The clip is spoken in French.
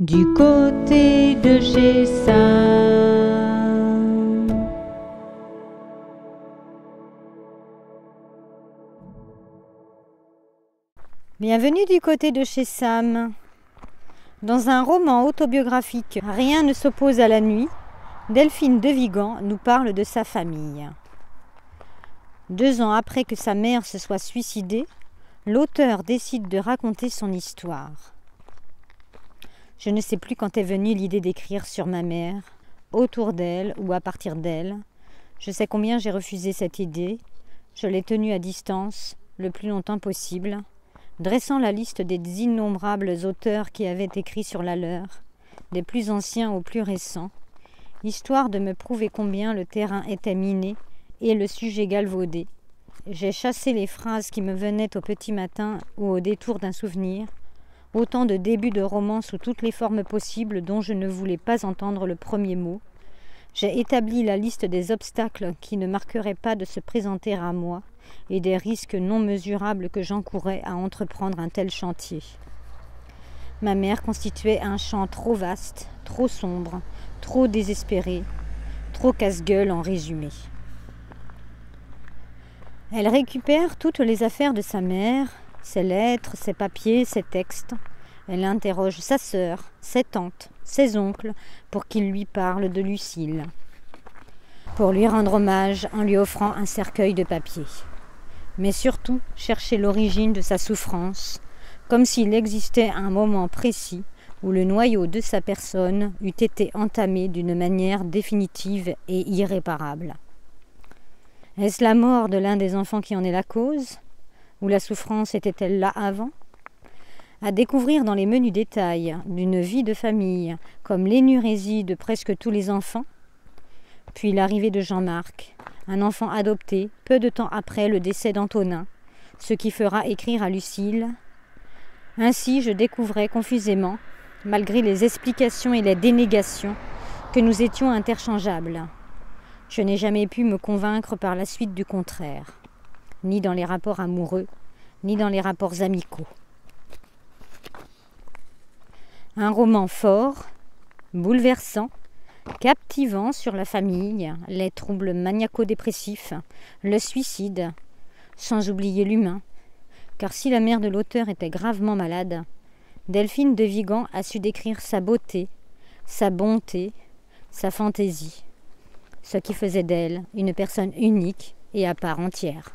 du côté de chez Sam. Bienvenue du côté de chez Sam. Dans un roman autobiographique, Rien ne s'oppose à la nuit, Delphine de Vigan nous parle de sa famille. 2 ans après que sa mère se soit suicidée, l'auteur décide de raconter son histoire. Je ne sais plus quand est venue l'idée d'écrire sur ma mère, autour d'elle ou à partir d'elle. Je sais combien j'ai refusé cette idée. Je l'ai tenue à distance le plus longtemps possible, dressant la liste des innombrables auteurs qui avaient écrit sur la leur, des plus anciens aux plus récents, histoire de me prouver combien le terrain était miné et le sujet galvaudé. J'ai chassé les phrases qui me venaient au petit matin ou au détour d'un souvenir, autant de débuts de romans sous toutes les formes possibles dont je ne voulais pas entendre le premier mot. J'ai établi la liste des obstacles qui ne marqueraient pas de se présenter à moi et des risques non mesurables que j'encourais à entreprendre un tel chantier. Ma mère constituait un champ trop vaste, trop sombre, trop désespéré, trop casse-gueule en résumé. Elle récupère toutes les affaires de sa mère, ses lettres, ses papiers, ses textes. Elle interroge sa sœur, ses tantes, ses oncles, pour qu'ils lui parlent de Lucille. Pour lui rendre hommage en lui offrant un cercueil de papier. Mais surtout, chercher l'origine de sa souffrance, comme s'il existait un moment précis où le noyau de sa personne eût été entamé d'une manière définitive et irréparable. Est-ce la mort de l'un des enfants qui en est la cause ? Ou la souffrance était-elle là avant ? À découvrir dans les menus détails d'une vie de famille, comme l'énurésie de presque tous les enfants, puis l'arrivée de Jean-Marc, un enfant adopté peu de temps après le décès d'Antonin, ce qui fera écrire à Lucille. Ainsi, je découvrais confusément, malgré les explications et les dénégations, que nous étions interchangeables. Je n'ai jamais pu me convaincre par la suite du contraire, ni dans les rapports amoureux, ni dans les rapports amicaux. Un roman fort, bouleversant, captivant sur la famille, les troubles maniaco-dépressifs, le suicide, sans oublier l'humain, car si la mère de l'auteur était gravement malade, Delphine de Vigan a su décrire sa beauté, sa bonté, sa fantaisie, ce qui faisait d'elle une personne unique et à part entière.